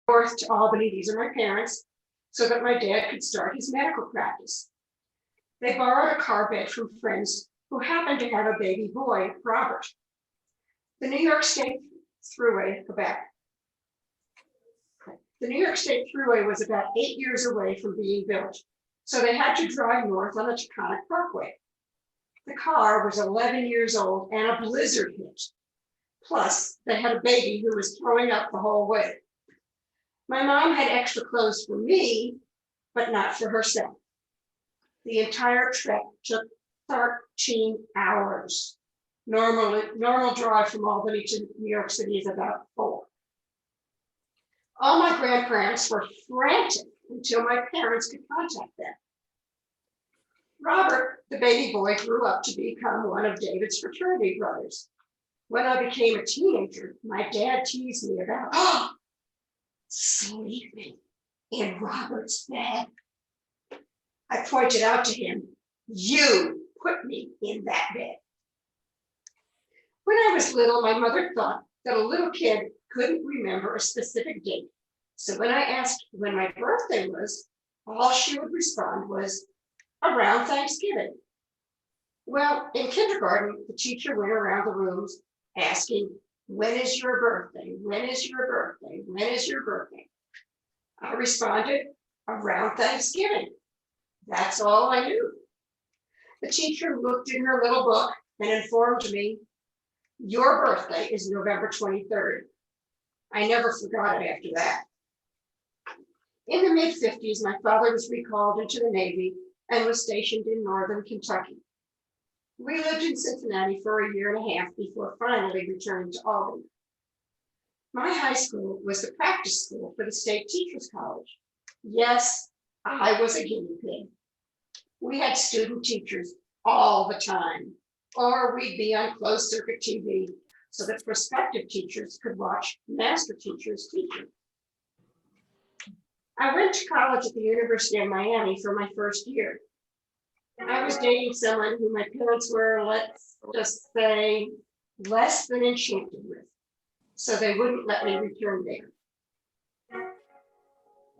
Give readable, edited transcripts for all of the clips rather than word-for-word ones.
north to Albany, these are my parents, so that my dad could start his medical practice. They borrowed a car bed from friends who happened to have a baby boy, Robert. The New York State Thruway was about 8 years away from being built, so they had to drive north on the Taconic Parkway. The car was 11 years old and a blizzard hit. Plus, they had a baby who was throwing up the whole way. My mom had extra clothes for me, but not for herself. The entire trip took 13 hours. Normal drive from Albany to New York City is about 4. All my grandparents were frantic until my parents could contact them. Robert, the baby boy, grew up to become one of David's fraternity brothers. When I became a teenager, my dad teased me about sleeping in Robert's bed. I pointed out to him, "You put me in that bed." When I was little, my mother thought that a little kid couldn't remember a specific date. So when I asked when my birthday was, all she would respond was, "Around Thanksgiving." Well, in kindergarten, the teacher went around the rooms asking, "When is your birthday? When is your birthday? When is your birthday?" I responded, "Around Thanksgiving." That's all I knew. The teacher looked in her little book and informed me, "Your birthday is November 23rd. I never forgot it after that. In the mid-50s, my father was recalled into the Navy and was stationed in northern Kentucky. We lived in Cincinnati for a year and a half before finally returning to Albany. My high school was the practice school for the State Teachers College. Yes, I was a guinea pig. We had student teachers all the time, or we'd be on closed circuit TV so that prospective teachers could watch master teachers teaching. I went to college at the University of Miami for my first year. I was dating someone who my parents were, let's just say, less than enchanted with, so they wouldn't let me return there.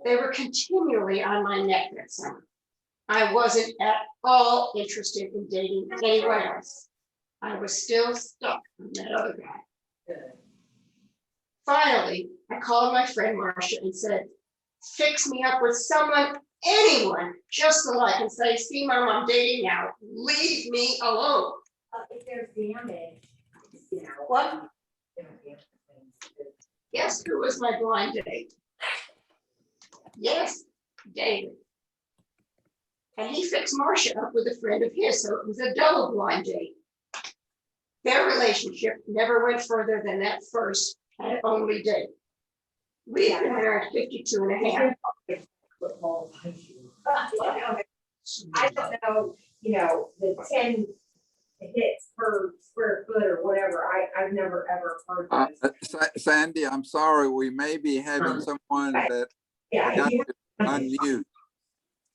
They were continually on my neck that summer. I wasn't at all interested in dating anyone else. I was still stuck on that other guy. Finally, I called my friend Marcia and said, "Fix me up with someone, anyone, just so I can say, 'See, Mom, I'm dating now. Leave me alone.'" If there's damage, you know. What? There's damage. Guess who was my blind date? Yes, David. And he fixed Marcia up with a friend of his, so it was a double blind date. Their relationship never went further than that first and only date. We have been married 52 and a half. I don't know, the 10 hits per square foot or whatever. I've never ever heard that. Sandy, I'm sorry, we may be having someone that forgot to unmute.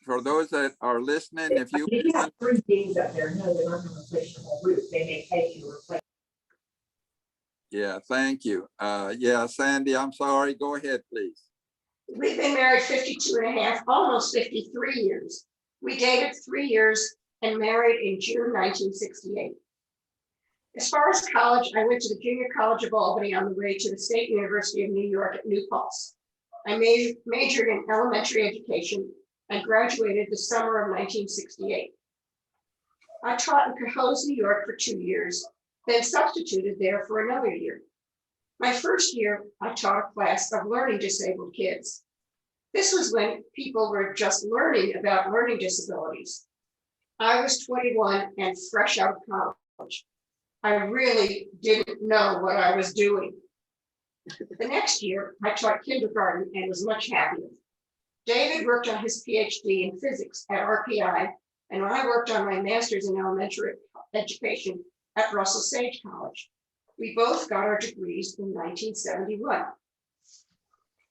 For those that are listening, if you have 3 Ds up there, no, they're not going to replace your whole roof. They may pay you to replace. Yeah, thank you. Yeah, Sandy, I'm sorry. Go ahead, please. We've been married 52 and a half, almost 53 years. We dated 3 years and married in June 1968. As far as college, I went to the Junior College of Albany on the way to the State University of New York at New Paltz. I majored in elementary education and graduated the summer of 1968. I taught in Cohoes, New York for 2 years, then substituted there for another year. My first year, I taught a class of learning disabled kids. This was when people were just learning about learning disabilities. I was 21 and fresh out of college. I really didn't know what I was doing. The next year, I taught kindergarten and was much happier. David worked on his PhD in physics at RPI, and I worked on my master's in elementary education at Russell Sage College. We both got our degrees in 1971.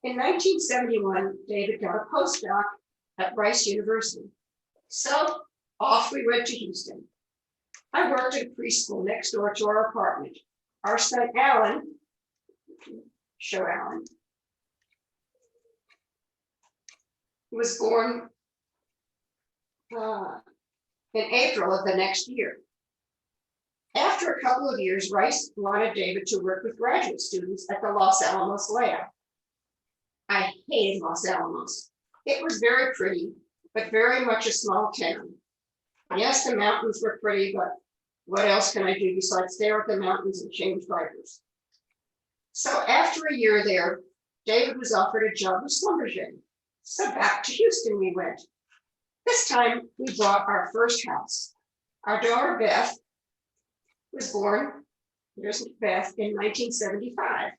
In 1971, David got a postdoc at Rice University. So off we went to Houston. I worked at a preschool next door to our apartment. Our son, Alan, show Alan. was born in April of the next year. After a couple of years, Rice wanted David to work with graduate students at the Los Alamos lab. I hated Los Alamos. It was very pretty, but very much a small town. Yes, the mountains were pretty, but what else can I do besides stare at the mountains and change diapers? So after a year there, David was offered a job with Schlumberger. So back to Houston we went. This time we bought our first house. Our daughter Beth was born, here's Beth, in 1975.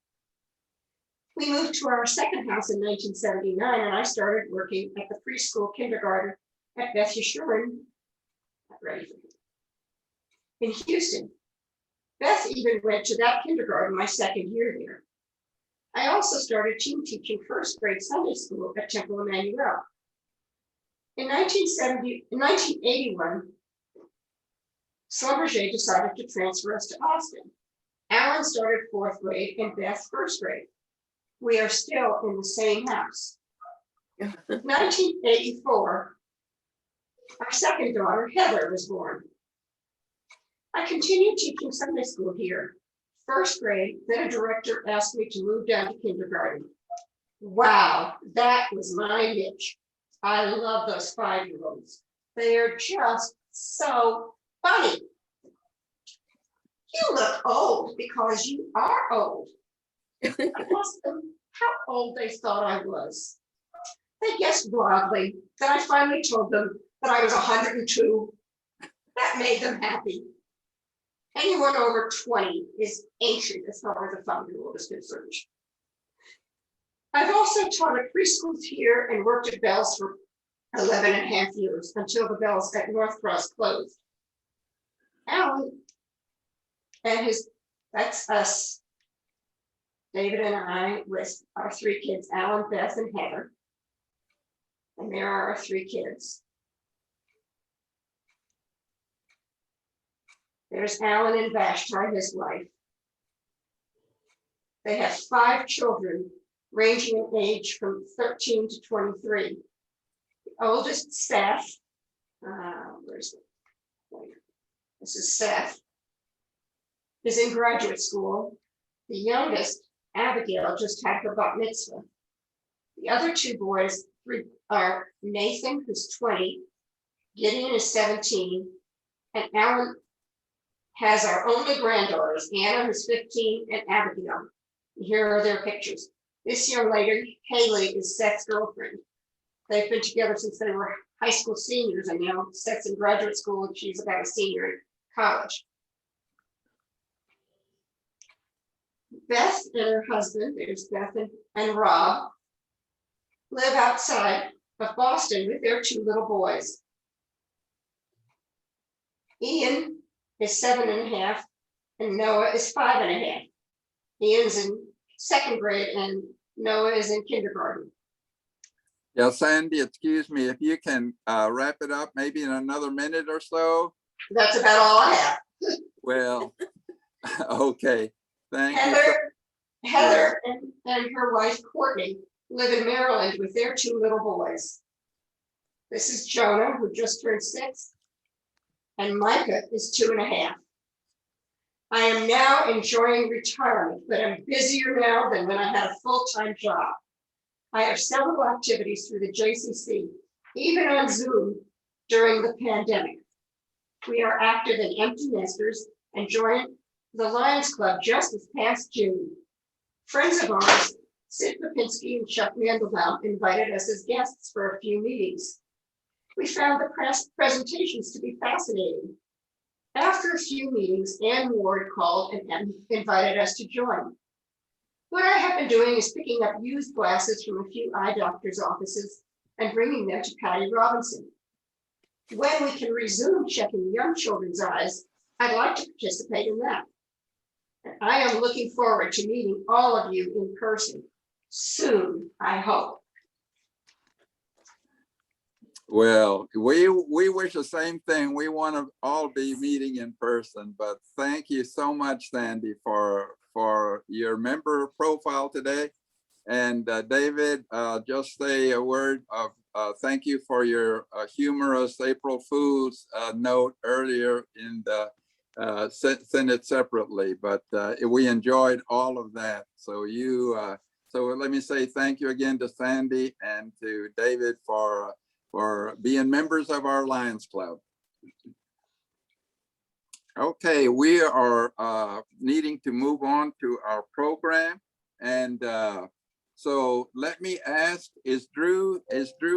We moved to our second house in 1979, and I started working at the preschool kindergarten at Beth Yeshurun, not ready for me, in Houston. Beth even went to that kindergarten my second year there. I also started teaching first grade Sunday school at Temple Emmanuel. In 1981, Schlumberger decided to transfer us to Austin. Alan started fourth grade and Beth first grade. We are still in the same house. 1984, our second daughter, Heather, was born. I continued teaching Sunday school here. First grade, then a director asked me to move down to kindergarten. Wow, that was my niche. I love those 5-year-olds. They're just so funny. You look old because you are old. I asked them how old they thought I was. They guessed broadly. Then I finally told them that I was 102. That made them happy. Anyone over 20 is ancient as far as a 5-year-old is concerned. I've also taught at preschools here and worked at Bell's for 11 and a half years until the Bells at North Cross closed. Alan and that's us, David and I, with our 3 kids, Alan, Beth, and Heather. And there are our 3 kids. There's Alan and Vashti, his wife. They have 5 children, ranging in age from 13 to 23. The oldest, Seth, where's it? This is Seth, is in graduate school. The youngest, Abigail, just had her bat mitzvah. The other 2 boys are Nathan, who's 20, Gideon is 17, and Alan has our only granddaughters, Anna, who's 15, and Abigail. Here are their pictures. This young lady, Haley, is Seth's girlfriend. They've been together since they were high school seniors, and now Seth's in graduate school and she's about a senior in college. Beth and her husband, there's Beth and Rob, live outside of Boston with their 2 little boys. Ian is 7 and a half, and Noah is 5 and a half. Ian's in 2nd grade, and Noah is in kindergarten. Yeah, Sandy, excuse me, if you can wrap it up maybe in another minute or so. That's about all I have. Well, okay. Thank you. Heather and her wife, Courtney, live in Maryland with their 2 little boys. This is Jonah, who just turned 6, and Micah is 2 and a half. I am now enjoying retirement, but I'm busier now than when I had a full-time job. I have several activities through the JCC, even on Zoom during the pandemic. We are active in Empty Nesters and joined the Lions Club just this past June. Friends of ours, Sid Popinski and Chuck Mandelbaum, invited us as guests for a few meetings. We found the presentations to be fascinating. After a few meetings, Ann Ward called and invited us to join. What I have been doing is picking up used glasses from a few eye doctors' offices and bringing them to Patty Robinson. When we can resume checking young children's eyes, I'd like to participate in that. And I am looking forward to meeting all of you in person soon, I hope. Well, we wish the same thing. We want to all be meeting in person, but thank you so much, Sandy, for your member profile today. And David, just say a word of thank you for your humorous April Fool's note earlier in the send it separately, but we enjoyed all of that. So so let me say thank you again to Sandy and to David for being members of our Lions Club. Okay, we are needing to move on to our program, and so let me ask: Is Drew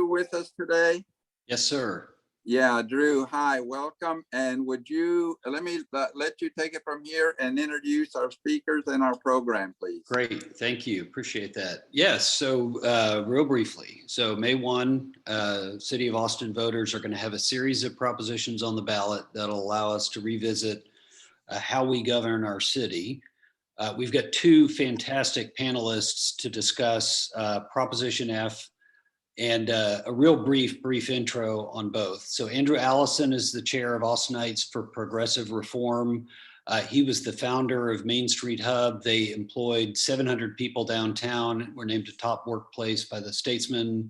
with us today? Yes, sir. Yeah, Drew. Hi, welcome. And would you let me let you take it from here and introduce our speakers and our program, please? Great, thank you. Appreciate that. Yes, so real briefly. So May 1, City of Austin voters are going to have a series of propositions on the ballot that'll allow us to revisit how we govern our city. We've got two fantastic panelists to discuss Proposition F and a real brief intro on both. So Andrew Allison is the chair of Austinites for Progressive Reform. He was the founder of Main Street Hub. They employed 700 people downtown, were named a top workplace by the Statesman.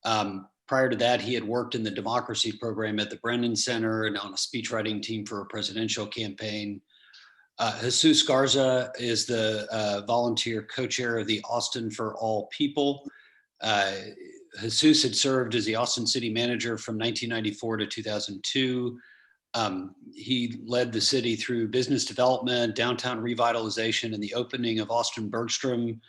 Prior to that, he had worked in the democracy program at the Brennan Center and on a speechwriting team for a presidential campaign. Jesus Garza is the volunteer co-chair of the Austin for All People. Jesus had served as the Austin city manager from 1994 to 2002. He led the city through business development, downtown revitalization, and the opening of Austin Bergstrom.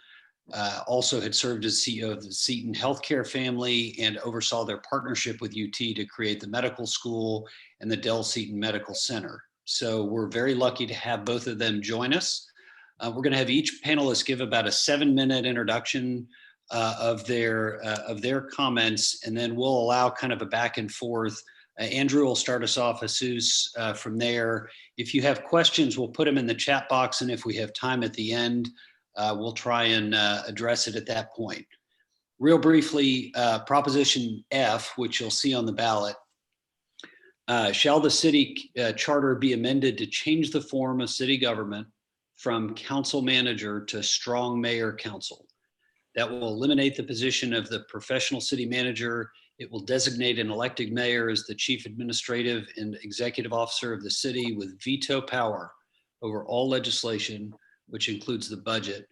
Also had served as CEO of the Seton Healthcare family and oversaw their partnership with UT to create the medical school and the Dell Seton Medical Center. So we're very lucky to have both of them join us. We're going to have each panelist give about a 7-minute introduction of their comments, and then we'll allow kind of a back and forth. Andrew will start us off, Jesus, from there. If you have questions, we'll put them in the chat box, and if we have time at the end, we'll try and address it at that point. Real briefly, Proposition F, which you'll see on the ballot, shall the city charter be amended to change the form of city government from council manager to strong mayor council? That will eliminate the position of the professional city manager. It will designate an elected mayor as the chief administrative and executive officer of the city with veto power over all legislation, which includes the budget,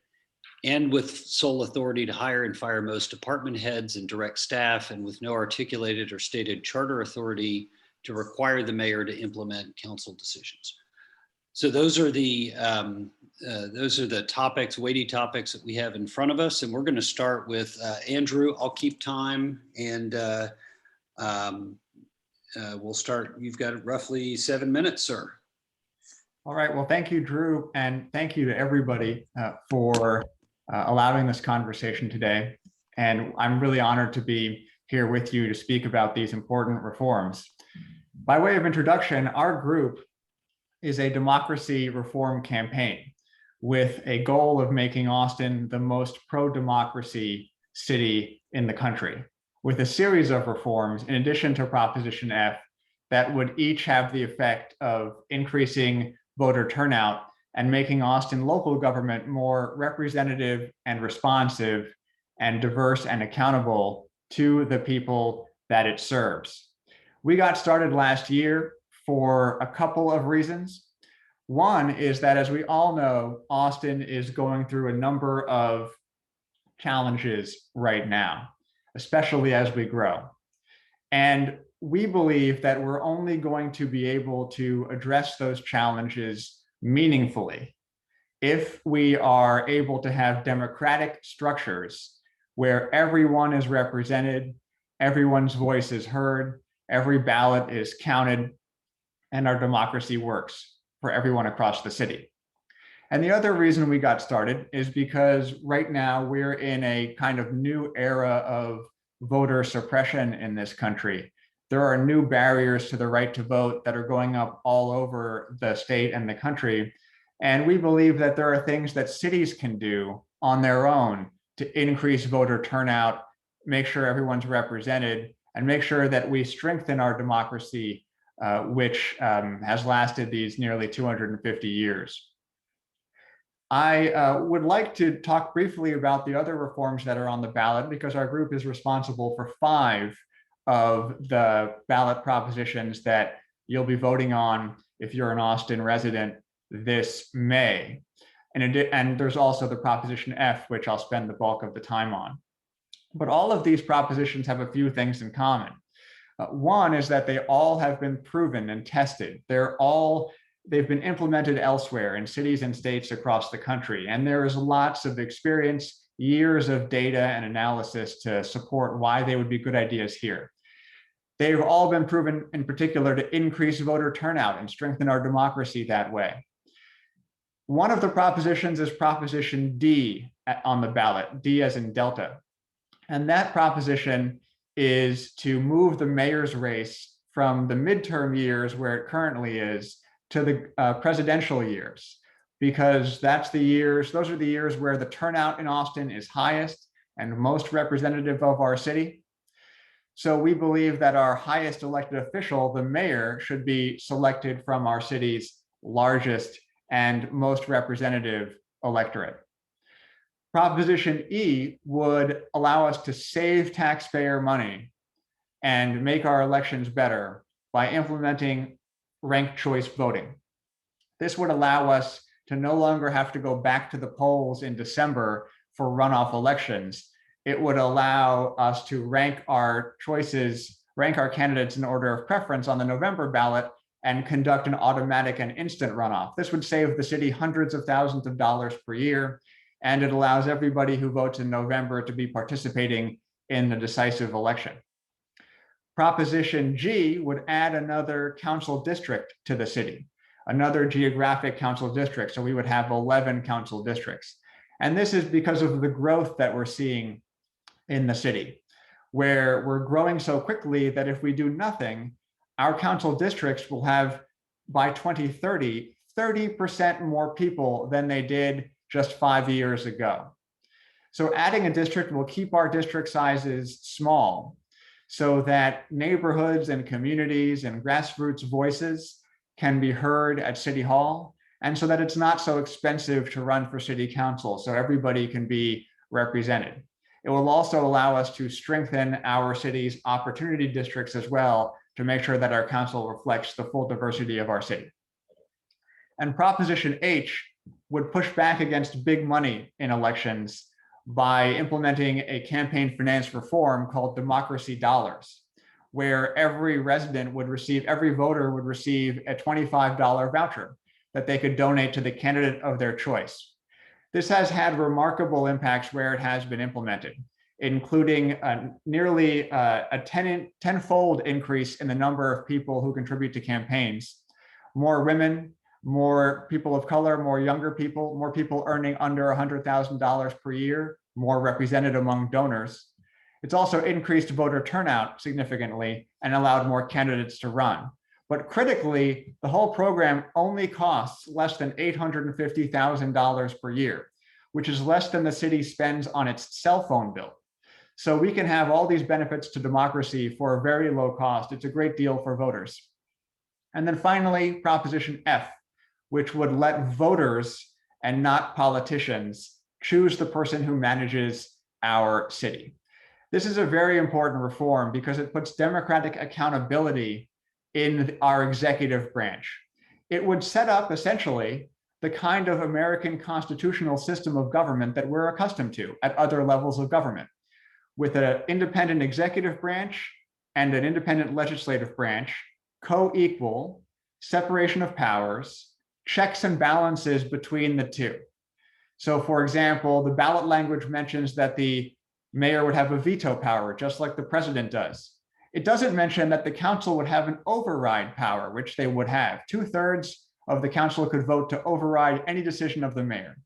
and with sole authority to hire and fire most department heads and direct staff, and with no articulated or stated charter authority to require the mayor to implement council decisions. So those are the topics, weighty topics that we have in front of us. And we're going to start with Andrew. I'll keep time, and we'll start. You've got roughly 7 minutes, sir. All right. Well, thank you, Drew. And thank you to everybody for allowing this conversation today. And I'm really honored to be here with you to speak about these important reforms. By way of introduction, our group is a democracy reform campaign with a goal of making Austin the most pro-democracy city in the country, with a series of reforms in addition to Proposition F that would each have the effect of increasing voter turnout and making Austin local government more representative and responsive and diverse and accountable to the people that it serves. We got started last year for a couple of reasons. One is that, as we all know, Austin is going through a number of challenges right now, especially as we grow. And we believe that we're only going to be able to address those challenges meaningfully if we are able to have democratic structures where everyone is represented, everyone's voice is heard, every ballot is counted, and our democracy works for everyone across the city. And the other reason we got started is because right now we're in a kind of new era of voter suppression in this country. There are new barriers to the right to vote that are going up all over the state and the country. And we believe that there are things that cities can do on their own to increase voter turnout, make sure everyone's represented, and make sure that we strengthen our democracy, which has lasted these nearly 250 years. I would like to talk briefly about the other reforms that are on the ballot, because our group is responsible for 5 of the ballot propositions that you'll be voting on if you're an Austin resident this May. And there's also the Proposition F, which I'll spend the bulk of the time on. But all of these propositions have a few things in common. One is that they all have been proven and tested. They've been implemented elsewhere in cities and states across the country. And there is lots of experience, years of data and analysis to support why they would be good ideas here. They've all been proven in particular to increase voter turnout and strengthen our democracy that way. One of the propositions is Proposition D on the ballot, D as in Delta. And that proposition is to move the mayor's race from the midterm years where it currently is to the presidential years, because those are the years where the turnout in Austin is highest and most representative of our city. So we believe that our highest elected official, the mayor, should be selected from our city's largest and most representative electorate. Proposition E would allow us to save taxpayer money and make our elections better by implementing ranked choice voting. This would allow us to no longer have to go back to the polls in December for runoff elections. It would allow us to rank our candidates in order of preference on the November ballot and conduct an automatic and instant runoff. This would save the city hundreds of thousands of dollars per year, and it allows everybody who votes in November to be participating in the decisive election. Proposition G would add another council district to the city, another geographic council district. So we would have 11 council districts. And this is because of the growth that we're seeing in the city, where we're growing so quickly that if we do nothing, our council districts will have, by 2030, 30% more people than they did just 5 years ago. So adding a district will keep our district sizes small so that neighborhoods and communities and grassroots voices can be heard at City Hall, and so that it's not so expensive to run for city council, so everybody can be represented. It will also allow us to strengthen our city's opportunity districts as well, to make sure that our council reflects the full diversity of our city. And Proposition H would push back against big money in elections by implementing a campaign finance reform called Democracy Dollars, where every voter would receive a $25 voucher that they could donate to the candidate of their choice. This has had remarkable impacts where it has been implemented, including nearly a tenfold increase in the number of people who contribute to campaigns, more women, more people of color, more younger people, more people earning under $100,000 per year, more represented among donors. It's also increased voter turnout significantly and allowed more candidates to run. But critically, the whole program only costs less than $850,000 per year, which is less than the city spends on its cell phone bill. So we can have all these benefits to democracy for a very low cost. It's a great deal for voters. And then finally, Proposition F, which would let voters and not politicians choose the person who manages our city. This is a very important reform because it puts democratic accountability in our executive branch. It would set up essentially the kind of American constitutional system of government that we're accustomed to at other levels of government, with an independent executive branch and an independent legislative branch, co-equal, separation of powers, checks and balances between the two. So for example, the ballot language mentions that the mayor would have a veto power, just like the president does. It doesn't mention that the council would have an override power, which they would have. 2/3 of the council could vote to override any decision of the mayor.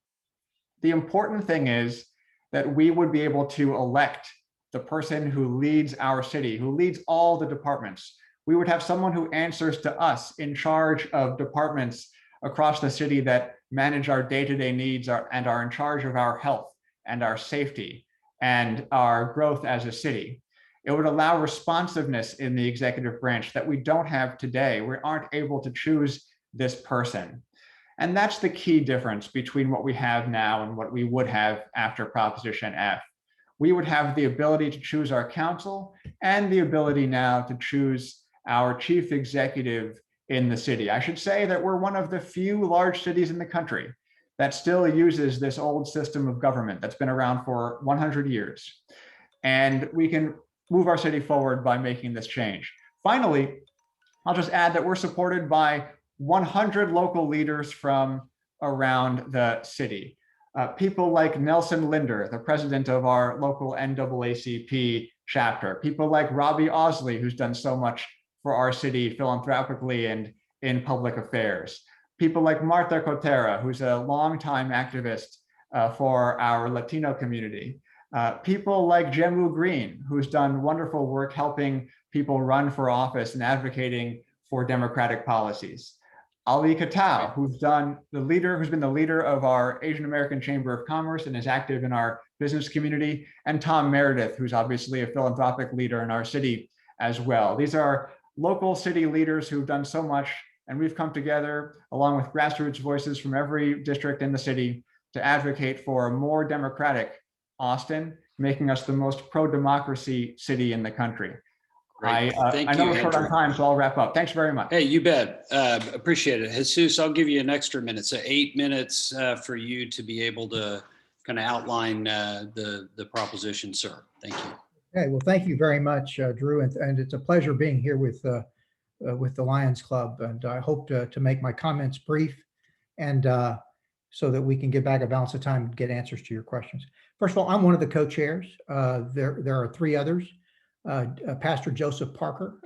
The important thing is that we would be able to elect the person who leads our city, who leads all the departments. We would have someone who answers to us, in charge of departments across the city that manage our day-to-day needs and are in charge of our health and our safety and our growth as a city. It would allow responsiveness in the executive branch that we don't have today. We aren't able to choose this person. And that's the key difference between what we have now and what we would have after Proposition F. We would have the ability to choose our council and the ability now to choose our chief executive in the city. I should say that we're one of the few large cities in the country that still uses this old system of government that's been around for 100 years. And we can move our city forward by making this change. Finally, I'll just add that we're supported by 100 local leaders from around the city. People like Nelson Linder, the president of our local NAACP chapter. People like Robbie Osley, who's done so much for our city philanthropically and in public affairs. People like Martha Cotera, who's a longtime activist for our Latino community. People like Jemu Green, who's done wonderful work helping people run for office and advocating for democratic policies. Ali Katao, who's been the leader of our Asian American Chamber of Commerce and is active in our business community, and Tom Meredith, who's obviously a philanthropic leader in our city as well. These are local city leaders who've done so much, and we've come together along with grassroots voices from every district in the city to advocate for a more democratic Austin, making us the most pro-democracy city in the country. Great. Thank I know you, we're short on Andrew. time, so I'll wrap up. Thanks very much. Hey, you bet. Appreciate it. Jesus, I'll give you an extra minute. So 8 minutes for you to be able to kind of outline the proposition, sir. Thank you. Okay, well, thank you very much, Drew, and it's a pleasure being here with the Lions Club, and I hope to make my comments brief and so that we can get back a balance of time and get answers to your questions. First of all, I'm one of the co-chairs. There are 3 others. Pastor Joseph Parker,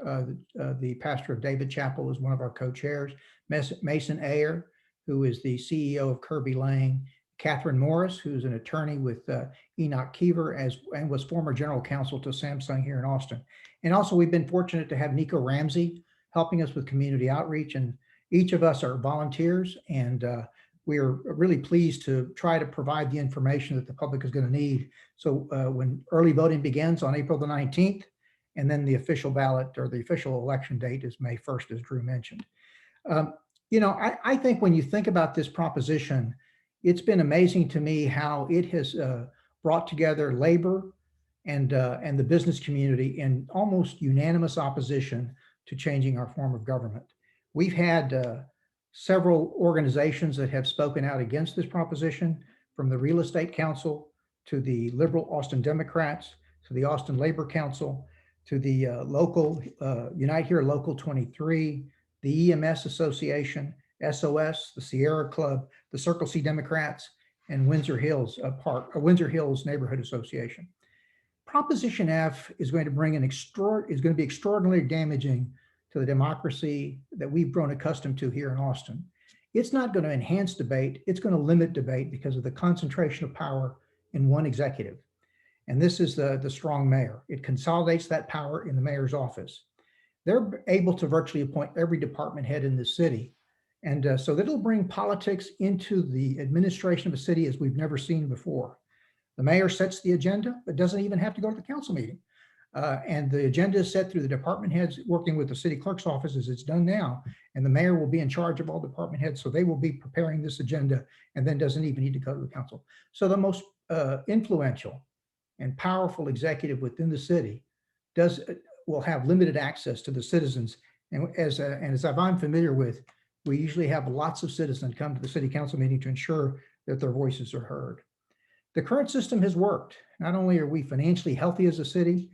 the pastor of David Chapel, is one of our co-chairs. Mason Ayer, who is the CEO of Kirby Lane. Catherine Morris, who's an attorney with Enoch Keever and was former general counsel to Samsung here in Austin. And also we've been fortunate to have Nico Ramsey helping us with community outreach. And each of us are volunteers, and we are really pleased to try to provide the information that the public is going to need. So when early voting begins on April the 19th, and then the official ballot or the official election date is May 1st, as Drew mentioned. I think when you think about this proposition, it's been amazing to me how it has brought together labor and the business community in almost unanimous opposition to changing our form of government. We've had several organizations that have spoken out against this proposition, from the Real Estate Council to the Liberal Austin Democrats, to the Austin Labor Council, to the local Unite Here Local 23, the EMS Association, SOS, the Sierra Club, the Circle C Democrats, and Windsor Hills Neighborhood Association. Proposition F is going to bring is going to be extraordinarily damaging to the democracy that we've grown accustomed to here in Austin. It's not going to enhance debate. It's going to limit debate because of the concentration of power in one executive. And this is the strong mayor. It consolidates that power in the mayor's office. They're able to virtually appoint every department head in the city. And so that'll bring politics into the administration of a city as we've never seen before. The mayor sets the agenda, but doesn't even have to go to the council meeting. And the agenda is set through the department heads working with the city clerk's office as it's done now. And the mayor will be in charge of all department heads. So they will be preparing this agenda and then doesn't even need to go to the council. So the most influential and powerful executive within the city will have limited access to the citizens. And as I'm familiar with, we usually have lots of citizens come to the city council meeting to ensure that their voices are heard. The current system has worked. Not only are we financially healthy as a city,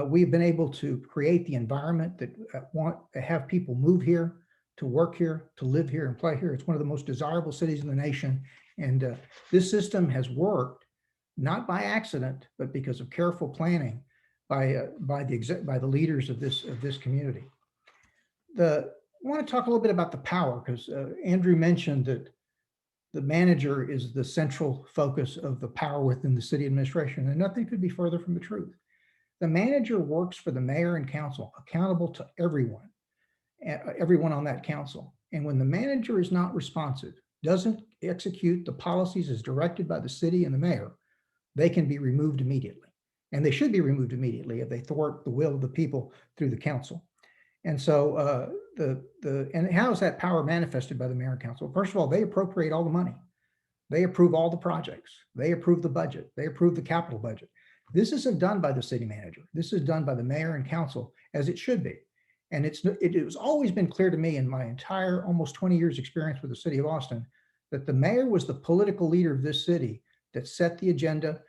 we've been able to create the environment that want to have people move here, to work here, to live here and play here. It's one of the most desirable cities in the nation. And this system has worked, not by accident, but because of careful planning by the leaders of this community. I want to talk a little bit about the power, because Andrew mentioned that the manager is the central focus of the power within the city administration, and nothing could be further from the truth. The manager works for the mayor and council, accountable to everyone on that council. And when the manager is not responsive, doesn't execute the policies as directed by the city and the mayor, they can be removed immediately. And they should be removed immediately if they thwart the will of the people through the council. And so and how is that power manifested by the mayor and council? First of all, they appropriate all the money. They approve all the projects. They approve the budget. They approve the capital budget. This isn't done by the city manager. This is done by the mayor and council, as it should be. And it has always been clear to me in my entire almost 20 years experience with the city of Austin that the mayor was the political leader of this city that set the agenda,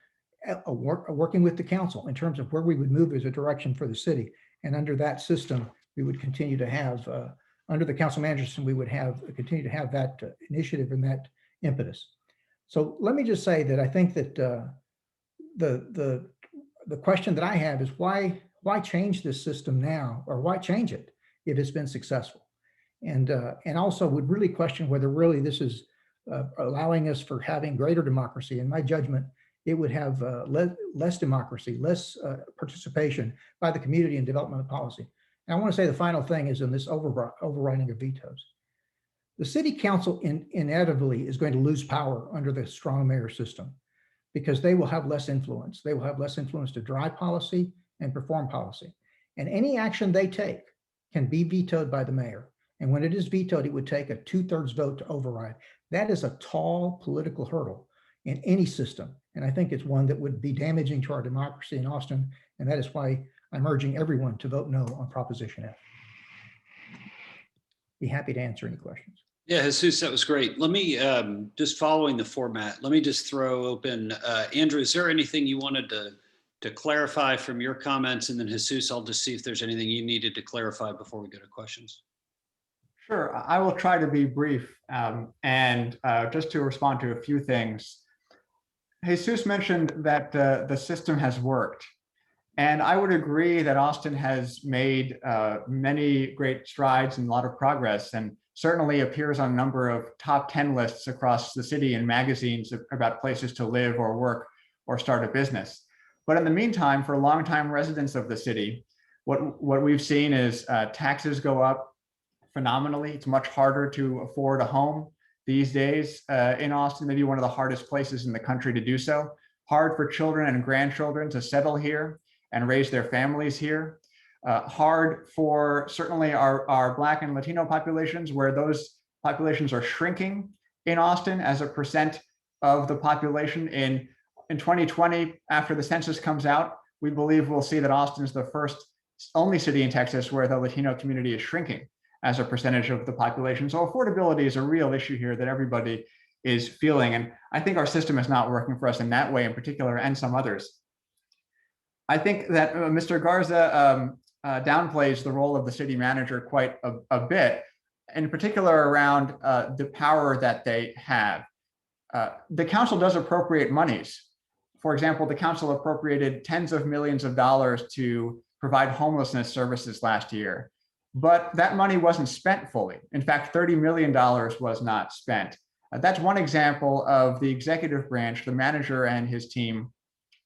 working with the council in terms of where we would move as a direction for the city. And under that system, we would continue to have, under the council manager system, we would continue to have that initiative and that impetus. So let me just say that I think that the question that I have is why change this system now, or why change it if it's been successful? And also would really question whether really this is allowing us for having greater democracy. In my judgment, it would have less democracy, less participation by the community in development of policy. And I want to say the final thing is in this overriding of vetoes. The city council inevitably is going to lose power under the strong mayor system because they will have less influence. They will have less influence to drive policy and perform policy. And any action they take can be vetoed by the mayor. And when it is vetoed, it would take a 2/3 vote to override. That is a tall political hurdle in any system. And I think it's one that would be damaging to our democracy in Austin. And that is why I'm urging everyone to vote no on Proposition F. Be happy to answer any questions. Yeah, Jesus, that was great. Let me, just following the format, let me just throw open, Andrew, is there anything you wanted to clarify from your comments? And then Jesus, I'll just see if there's anything you needed to clarify before we go to questions. Sure, I will try to be brief and just to respond to a few things. Jesus mentioned that the system has worked. And I would agree that Austin has made many great strides and a lot of progress, and certainly appears on a number of top 10 lists across the city in magazines about places to live or work or start a business. But in the meantime, for longtime residents of the city, what we've seen is taxes go up phenomenally. It's much harder to afford a home these days in Austin, maybe one of the hardest places in the country to do so. Hard for children and grandchildren to settle here and raise their families here. Hard for certainly our Black and Latino populations, where those populations are shrinking in Austin as a percent of the population. In 2020, after the census comes out, we believe we'll see that Austin is the only city in Texas where the Latino community is shrinking as a percentage of the population. So affordability is a real issue here that everybody is feeling. And I think our system is not working for us in that way in particular, and some others. I think that Mr. Garza downplays the role of the city manager quite a bit, in particular around the power that they have. The council does appropriate monies. For example, the council appropriated tens of millions of dollars to provide homelessness services last year, but that money wasn't spent fully. In fact, $30 million was not spent. That's one example of the executive branch, the manager and his team,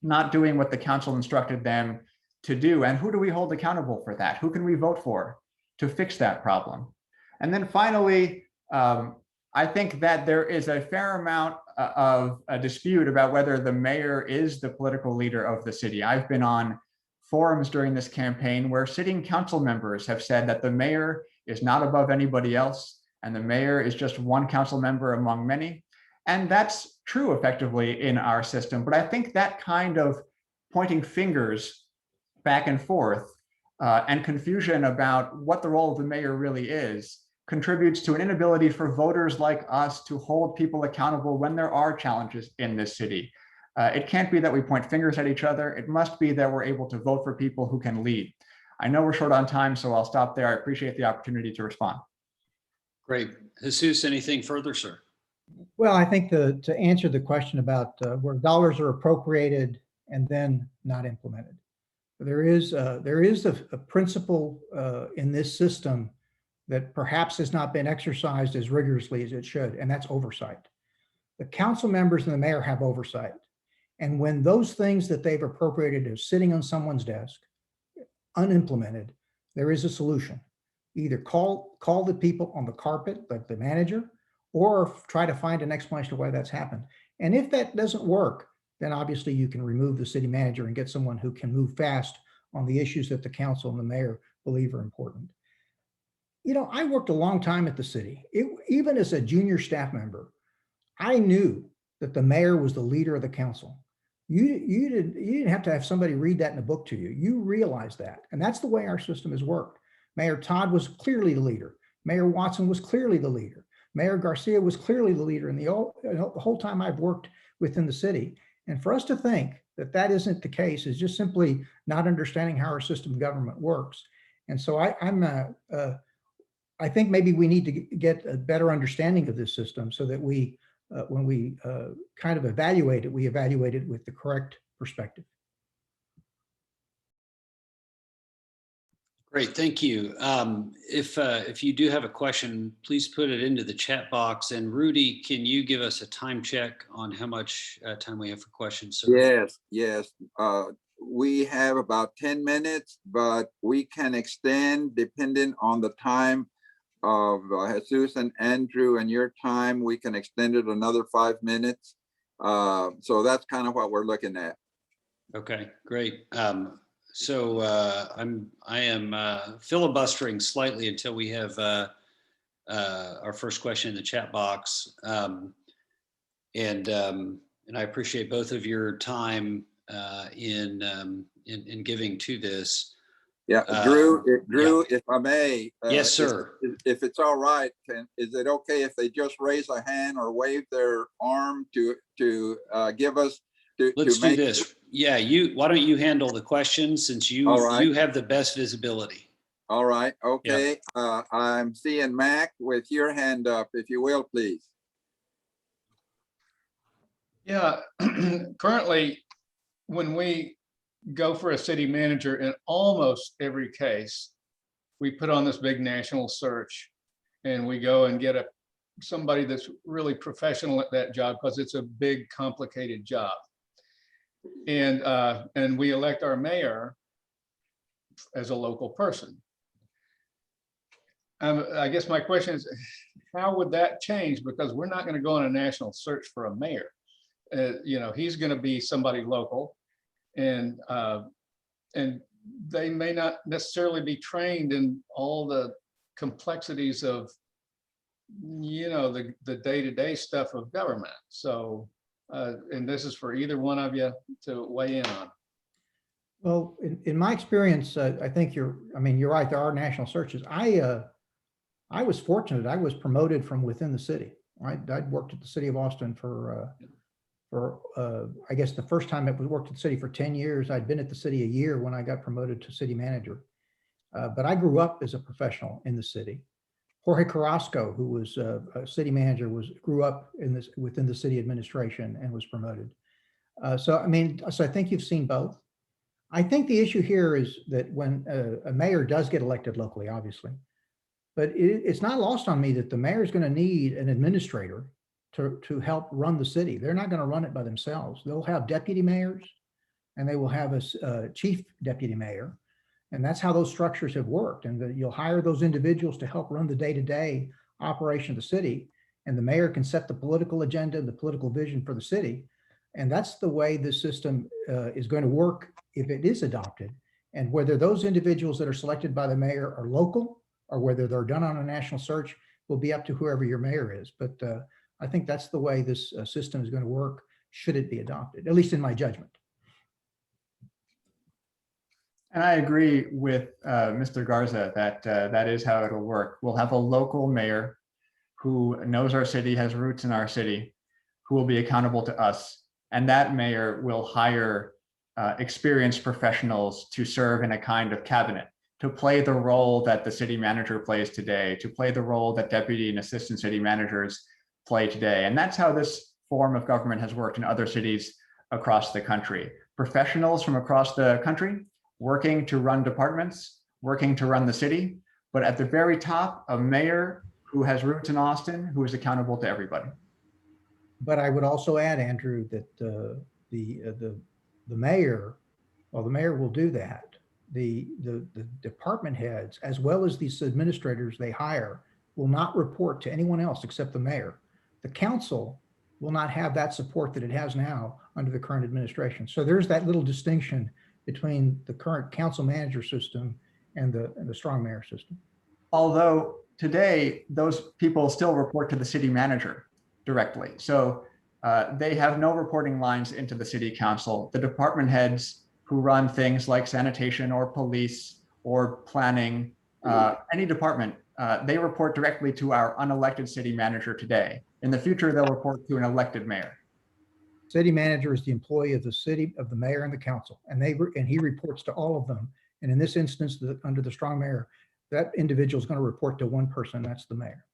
not doing what the council instructed them to do. And who do we hold accountable for that? Who can we vote for to fix that problem? And then finally, I think that there is a fair amount of a dispute about whether the mayor is the political leader of the city. I've been on forums during this campaign where sitting council members have said that the mayor is not above anybody else, and the mayor is just one council member among many. And that's true effectively in our system. But I think that kind of pointing fingers back and forth and confusion about what the role of the mayor really is contributes to an inability for voters like us to hold people accountable when there are challenges in this city. It can't be that we point fingers at each other. It must be that we're able to vote for people who can lead. I know we're short on time, so I'll stop there. I appreciate the opportunity to respond. Great. Jesus, anything further, sir? Well, I think to answer the question about where dollars are appropriated and then not implemented, there is a principle in this system that perhaps has not been exercised as rigorously as it should, and that's oversight. The council members and the mayor have oversight. And when those things that they've appropriated are sitting on someone's desk, unimplemented, there is a solution. Either call the people on the carpet, like the manager, or try to find an explanation of why that's happened. And if that doesn't work, then obviously you can remove the city manager and get someone who can move fast on the issues that the council and the mayor believe are important. I worked a long time at the city. Even as a junior staff member, I knew that the mayor was the leader of the council. You didn't have to have somebody read that in a book to you. You realize that. And that's the way our system has worked. Mayor Todd was clearly the leader. Mayor Watson was clearly the leader. Mayor Garcia was clearly the leader in the whole time I've worked within the city. And for us to think that that isn't the case is just simply not understanding how our system of government works. And so I think maybe we need to get a better understanding of this system so that when we kind of evaluate it, we evaluate it with the correct perspective. Great, thank you. If you do have a question, please put it into the chat box. And Rudy, can you give us a time check on how much time we have for questions? So Yes. We have about 10 minutes, but we can extend depending on the time of Jesus and Andrew and your time. We can extend it another 5 minutes. So that's kind of what we're looking at. Okay, great. So I am filibustering slightly until we have our first question in the chat box. And I appreciate both of your time in giving to this. Yeah, Drew, if I may. Yes, sir. If it's all right, is it okay if they just raise a hand or wave their arm to give us Let's do this. Yeah, why don't you handle the questions since you have the best visibility. All right. Okay. Yeah. I'm seeing Mac with your hand up, if you will, please. Yeah. Currently, when we go for a city manager, in almost every case, we put on this big national search and we go and get somebody that's really professional at that job because it's a big, complicated job. And we elect our mayor as a local person. I guess my question is, how would that change? Because we're not going to go on a national search for a mayor. He's going to be somebody local, and they may not necessarily be trained in all the complexities of, the day-to-day stuff of government. So, and this is for either one of you to weigh in on. Well, in my experience, I think you're right. There are national searches. I was fortunate. I was promoted from within the city. I'd worked at the city of Austin for I guess the first time I worked at the city for 10 years. I'd been at the city a year when I got promoted to city manager. But I grew up as a professional in the city. Jorge Carrasco, who was a city manager, grew up within the city administration and was promoted. So I think you've seen both. I think the issue here is that when a mayor does get elected locally, obviously, but it's not lost on me that the mayor is going to need an administrator to help run the city. They're not going to run it by themselves. They'll have deputy mayors and they will have a chief deputy mayor. And that's how those structures have worked. And you'll hire those individuals to help run the day-to-day operation of the city. And the mayor can set the political agenda, the political vision for the city. And that's the way this system is going to work if it is adopted. And whether those individuals that are selected by the mayor are local or whether they're done on a national search will be up to whoever your mayor is. But I think that's the way this system is going to work should it be adopted, at least in my judgment. And I agree with Mr. Garza that that is how it'll work. We'll have a local mayor who knows our city, has roots in our city, who will be accountable to us. And that mayor will hire experienced professionals to serve in a kind of cabinet, to play the role that the city manager plays today, to play the role that deputy and assistant city managers play today. And that's how this form of government has worked in other cities across the country. Professionals from across the country working to run departments, working to run the city, but at the very top, a mayor who has roots in Austin, who is accountable to everybody. But I would also add, Andrew, that the mayor, well, the mayor will do that. The department heads, as well as these administrators they hire, will not report to anyone else except the mayor. The council will not have that support that it has now under the current administration. So there's that little distinction between the current council manager system and the strong mayor system. although today those people still report to the city manager directly. So they have no reporting lines into the city council. The department heads who run things like sanitation or police or planning, any department, they report directly to our unelected city manager today. In the future, they'll report to an elected mayor. City manager is the employee of the city, of the mayor and the council, and he reports to all of them. And in this instance, under the strong mayor, that individual is going to report to one person, that's the mayor.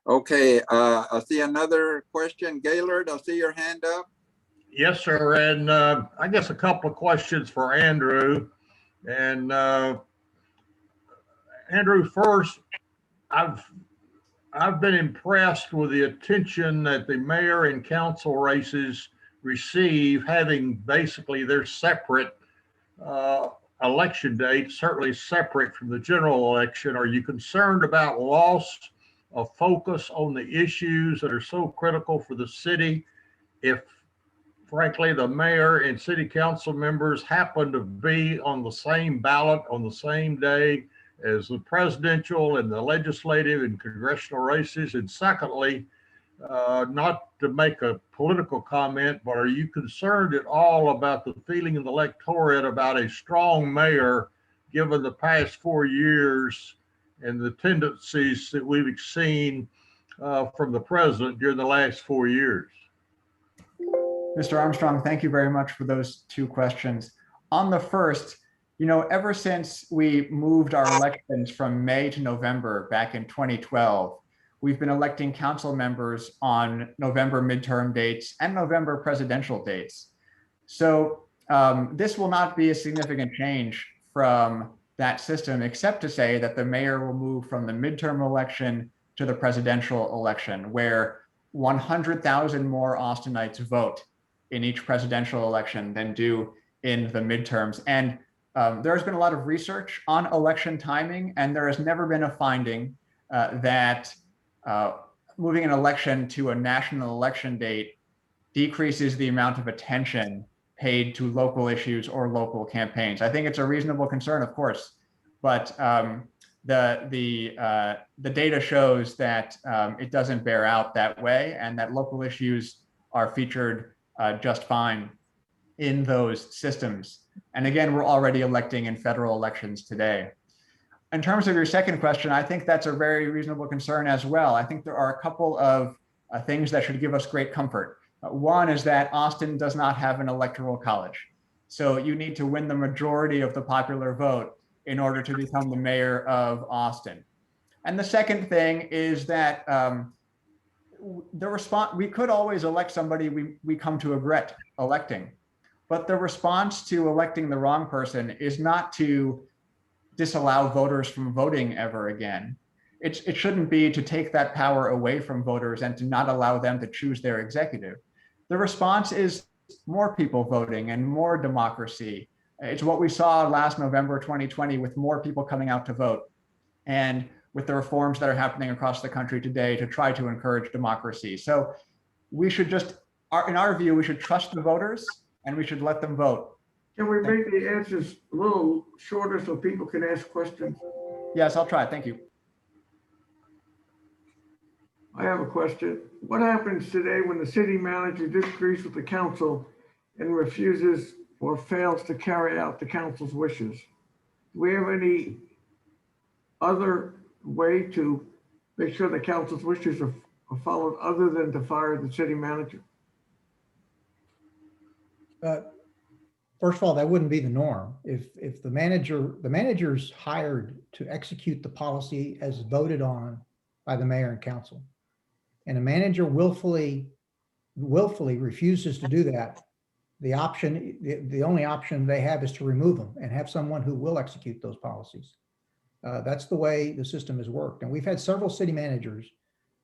Okay, I see another question. Gaylord, I see your hand up. Yes, sir. And I guess a couple of questions for Andrew. And Andrew, first, I've been impressed with the attention that the mayor and council races receive, having basically their separate election dates, certainly separate from the general election. Are you concerned about loss of focus on the issues that are so critical for the city if, frankly, the mayor and city council members happen to be on the same ballot on the same day as the presidential and the legislative and congressional races? And secondly, not to make a political comment, but are you concerned at all about the feeling of the electorate about a strong mayor, given the past 4 years and the tendencies that we've seen from the president during the last 4 years? Mr. Armstrong, thank you very much for those two questions. On the first, ever since we moved our elections from May to November back in 2012, we've been electing council members on November midterm dates and November presidential dates. So this will not be a significant change from that system, except to say that the mayor will move from the midterm election to the presidential election, where 100,000 more Austinites vote in each presidential election than do in the midterms. And there's been a lot of research on election timing, and there has never been a finding that moving an election to a national election date decreases the amount of attention paid to local issues or local campaigns. I think it's a reasonable concern, of course, but the data shows that it doesn't bear out that way, and that local issues are featured just fine in those systems. And again, we're already electing in federal elections today. In terms of your second question, I think that's a very reasonable concern as well. I think there are a couple of things that should give us great comfort. One is that Austin does not have an electoral college. So you need to win the majority of the popular vote in order to become the mayor of Austin. And the second thing is that we could always elect somebody we come to regret electing, but the response to electing the wrong person is not to disallow voters from voting ever again. It shouldn't be to take that power away from voters and to not allow them to choose their executive. The response is more people voting and more democracy. It's what we saw last November 2020 with more people coming out to vote, and with the reforms that are happening across the country today to try to encourage democracy. So we should just, in our view, we should trust the voters and we should let them vote. Can we make the answers a little shorter so people can ask questions? Yes, I'll try. Thank you. I have a question. What happens today when the city manager disagrees with the council and refuses or fails to carry out the council's wishes? Do we have any other way to make sure the council's wishes are followed other than to fire the city manager? First of all, that wouldn't be the norm. If the manager's hired to execute the policy as voted on by the mayor and council, and a manager willfully refuses to do that, the only option they have is to remove them and have someone who will execute those policies. That's the way the system has worked. And we've had several city managers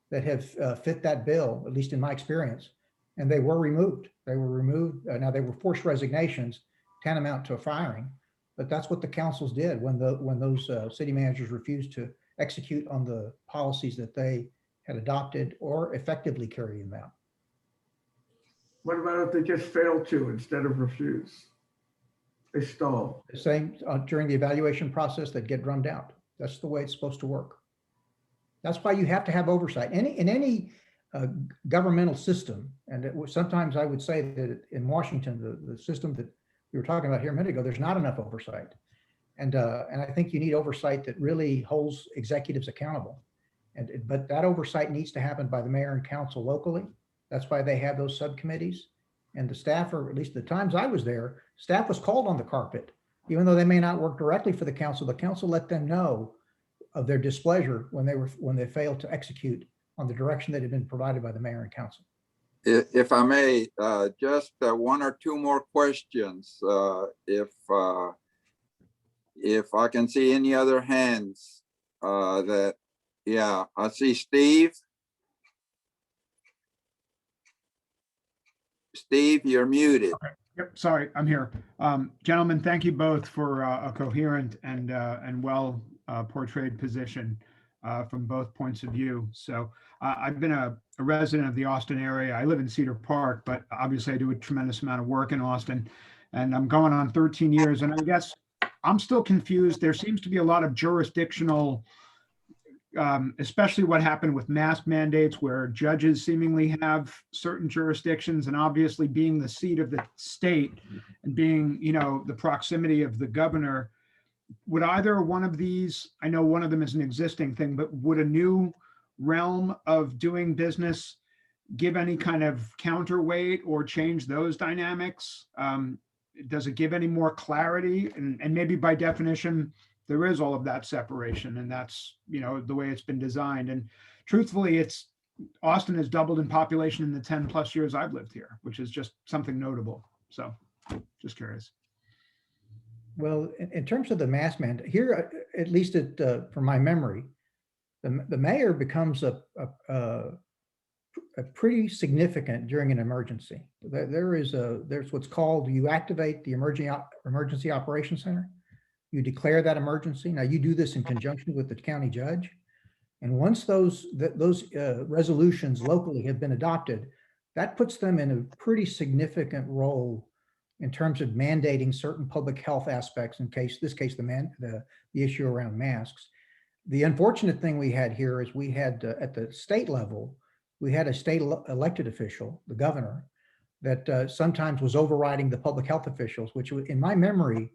that have fit that bill, at least in my experience, and they were removed. They were removed. Now they were forced resignations, tantamount to a firing, but that's what the councils did when those city managers refused to execute on the policies that they had adopted or effectively carry them out. What about if they just fail to instead of refuse? They stall. The same during the evaluation process, they'd get drummed out. That's the way it's supposed to work. That's why you have to have oversight. In any governmental system, and sometimes I would say that in Washington, the system that we were talking about here a minute ago, there's not enough oversight. And I think you need oversight that really holds executives accountable. But that oversight needs to happen by the mayor and council locally. That's why they have those subcommittees. And the staff, or at least the times I was there, staff was called on the carpet. Even though they may not work directly for the council let them know of their displeasure when they failed to execute on the direction that had been provided by the mayor and council. If I may, just one or two more questions. If I can see any other hands yeah, I see Steve. Steve, you're muted. Okay. Yep, sorry, I'm here. Gentlemen, thank you both for a coherent and well portrayed position from both points of view. So I've been a resident of the Austin area. I live in Cedar Park, but obviously I do a tremendous amount of work in Austin, and I'm going on 13 years. And I guess I'm still confused. There seems to be a lot of jurisdictional, especially what happened with mask mandates, where judges seemingly have certain jurisdictions, and obviously being the seat of the state and being, the proximity of the governor. Would either one of these, I know one of them is an existing thing, but would a new realm of doing business give any kind of counterweight or change those dynamics? Does it give any more clarity? And maybe by definition, there is all of that separation, and that's, the way it's been designed. And truthfully, Austin has doubled in population in the 10 plus years I've lived here, which is just something notable. So just curious. Well, in terms of the mask mandate here, at least from my memory, the mayor becomes a pretty significant during an emergency. There's what's called, you activate the emergency operations center. You declare that emergency. Now you do this in conjunction with the county judge. And once those resolutions locally have been adopted, that puts them in a pretty significant role in terms of mandating certain public health aspects, the issue around masks. The unfortunate thing we had here is we had at the state level, we had a state elected official, the governor, that sometimes was overriding the public health officials, which in my memory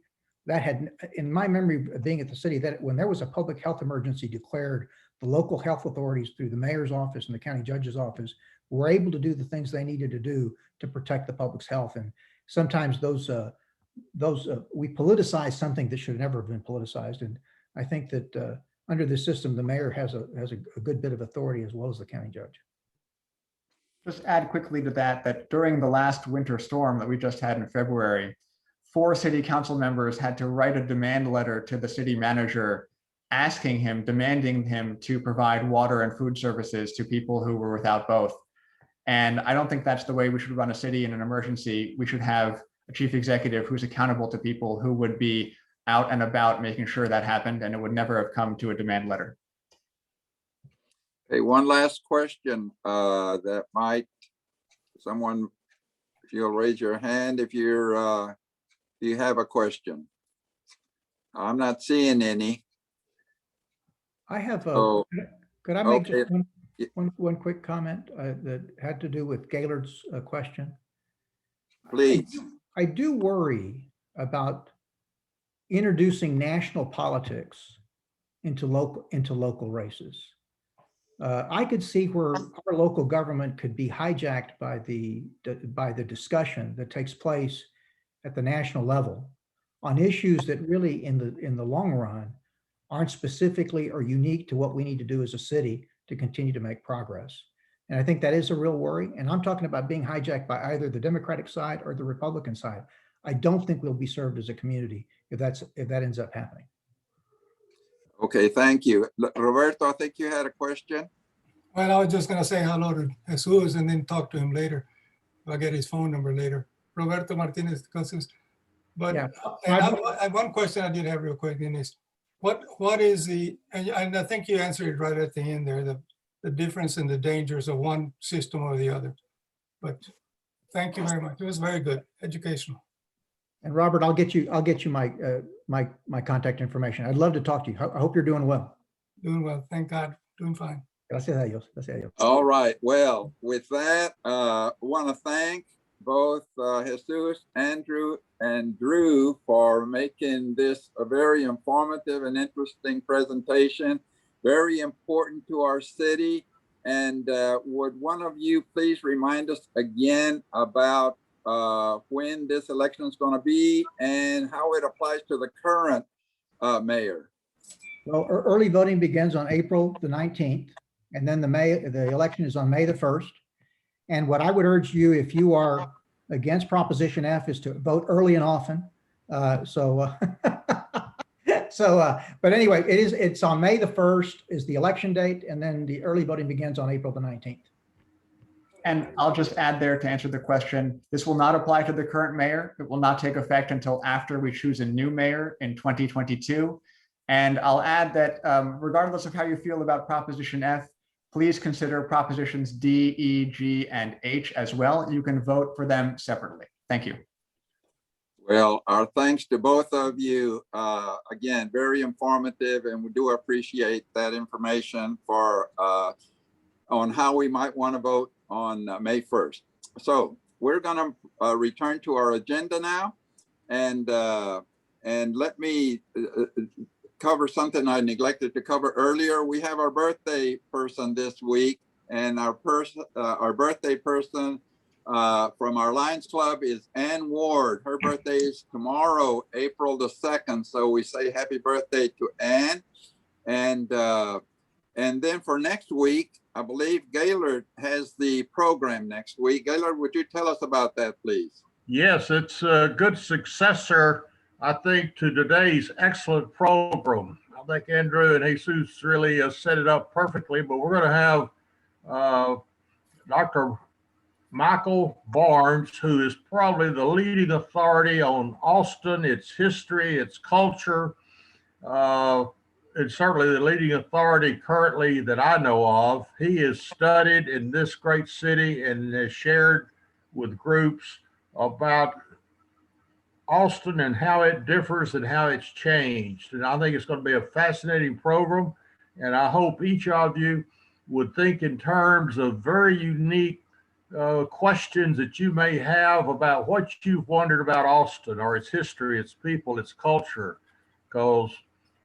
of being at the city, that when there was a public health emergency declared, the local health authorities through the mayor's office and the county judge's office were able to do the things they needed to do to protect the public's health. And sometimes we politicize something that should never have been politicized. And I think that under this system, the mayor has a good bit of authority as well as the county judge. Just add quickly to that during the last winter storm that we just had in February, 4 city council members had to write a demand letter to the city manager demanding him to provide water and food services to people who were without both. And I don't think that's the way we should run a city in an emergency. We should have a chief executive who's accountable to people who would be out and about making sure that happened, and it would never have come to a demand letter. Okay, one last question that might, someone, if you'll raise your hand, if you have a question. I'm not seeing any. I have So, could I make okay. just one quick comment that had to do with Gaylord's question? Please. I do worry about introducing national politics into local races. I could see where our local government could be hijacked by the discussion that takes place at the national level on issues that really in the long run aren't specifically or unique to what we need to do as a city to continue to make progress. And I think that is a real worry. And I'm talking about being hijacked by either the Democratic side or the Republican side. I don't think we'll be served as a community if that ends up happening. Okay, thank you. Roberto, I think you had a question. Well, I was just going to say hello to Jesus and then talk to him later. I'll get his phone number later. Roberto Martinez Cousins. But Yeah. and one question I did have real quick is what is and I think you answered it right at the end there, the difference in the dangers of one system or the other. But thank you very much. It was very good, educational. And Robert, I'll get you my my contact information. I'd love to talk to you. I hope you're doing well. Doing well, thank God, doing fine. Gracias a Dios. Gracias a Dios. All right. Well, with that, want to thank both Jesus, Andrew, and Drew for making this a very informative and interesting presentation. Very important to our city. And would one of you please remind us again about when this election is going to be and how it applies to the current mayor? Well, early voting begins on April the 19th, and then the election is on May the 1st. And what I would urge you, if you are against Proposition F, is to vote early and often. But anyway, it's on May the 1st is the election date, and then the early voting begins on April the 19th. And I'll just add there to answer the question, this will not apply to the current mayor. It will not take effect until after we choose a new mayor in 2022. And I'll add that regardless of how you feel about Proposition F, please consider Propositions D, E, G, and H as well. You can vote for them separately. Thank you. Well, our thanks to both of you. Again, very informative, and we do appreciate that information for on how we might want to vote on May 1st. So we're going to return to our agenda now, and let me cover something I neglected to cover earlier. We have our birthday person this week, and our birthday person from our Lions Club is Ann Ward. Her birthday is tomorrow, April the 2nd. So we say happy birthday to Ann. And then for next week, I believe Gaylord has the program next week. Gaylord, would you tell us about that, please? Yes, it's a good successor, I think, to today's excellent program. I think Andrew and Jesus really set it up perfectly, but we're going to have Dr. Michael Barnes, who is probably the leading authority on Austin, its history, its culture, and certainly the leading authority currently that I know of. He has studied in this great city and has shared with groups about Austin and how it differs and how it's changed. And I think it's going to be a fascinating program. And I hope each of you would think in terms of very unique questions that you may have about what you've wondered about Austin or its history, its people, its culture, because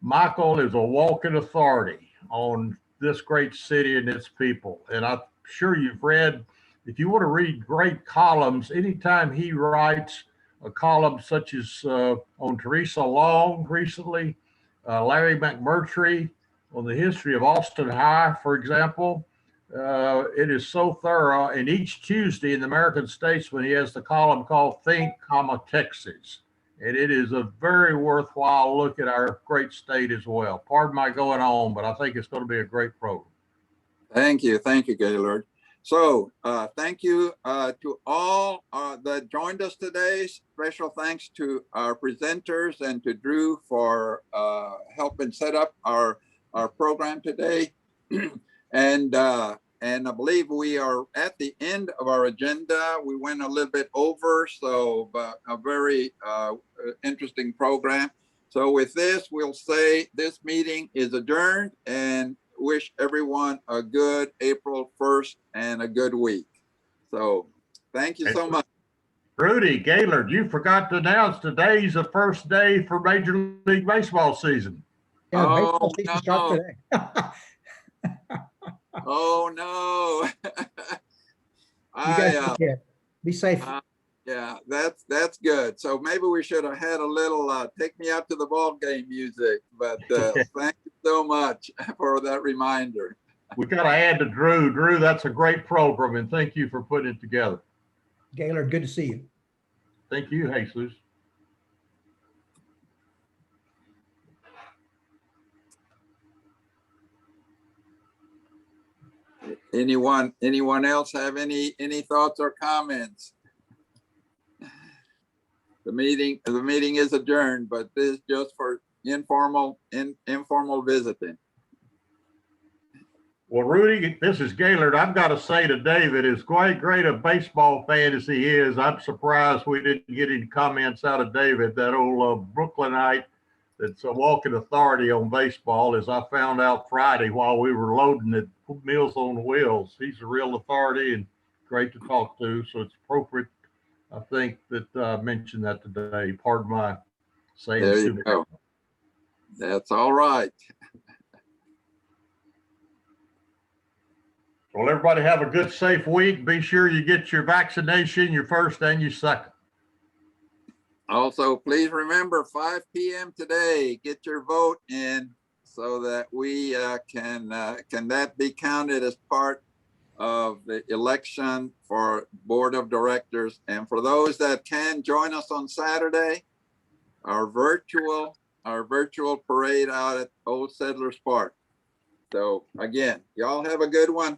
Michael is a walking authority on this great city and its people. And I'm sure you've read, if you want to read great columns, anytime he writes a column such as on Teresa Long recently, Larry McMurtry on the history of Austin High, for example, it is so thorough. And each Tuesday in the American Statesman, he has the column called Think, Texas. And it is a very worthwhile look at our great state as well. Pardon my going on, but I think it's going to be a great program. Thank you, Gaylord. So thank you to all that joined us today. Special thanks to our presenters and to Drew for helping set up our program today. And I believe we are at the end of our agenda. We went a little bit over, but a very interesting program. So with this, we'll say this meeting is adjourned and wish everyone a good April 1st and a good week. So thank you so much. Rudy, Gaylord, you forgot to announce today's the first day for Major League Baseball season. Yeah, Oh, baseball season starts today. Oh no. You guys take care. Be safe. Yeah, that's good. So maybe we should have had a little take me out to the ball game music, but thank you so much for that reminder. We got to add to Drew. Drew, that's a great program, and thank you for putting it together. Gaylord, good to see you. Thank you, Jesus. Anyone else have any thoughts or comments? The meeting is adjourned, but this is just for informal visiting. Well, Rudy, this is Gaylord. I've got to say to David, as quite great a baseball fan as he is, I'm surprised we didn't get any comments out of David, that old Brooklynite that's a walking authority on baseball, as I found out Friday while we were loading at Meals on Wheels. He's a real authority and great to talk to. So it's appropriate, I think, that I mentioned that today. Pardon my saying. There you go. That's all right. Well, everybody have a good, safe week. Be sure you get your vaccination, your first and your second. Also, please remember 5 p.m. today, get your vote in so that we can that be counted as part of the election for board of directors. And for those that can join us on Saturday, our virtual parade out at Old Settlers Park. So again, y'all have a good one.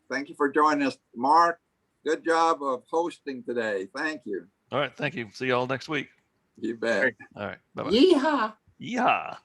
Thank you for joining us. Mark, good job of hosting today. Thank you. All right. Thank you. See you all next week. You bet. All right. Bye-bye. Yeehaw. Yeehaw.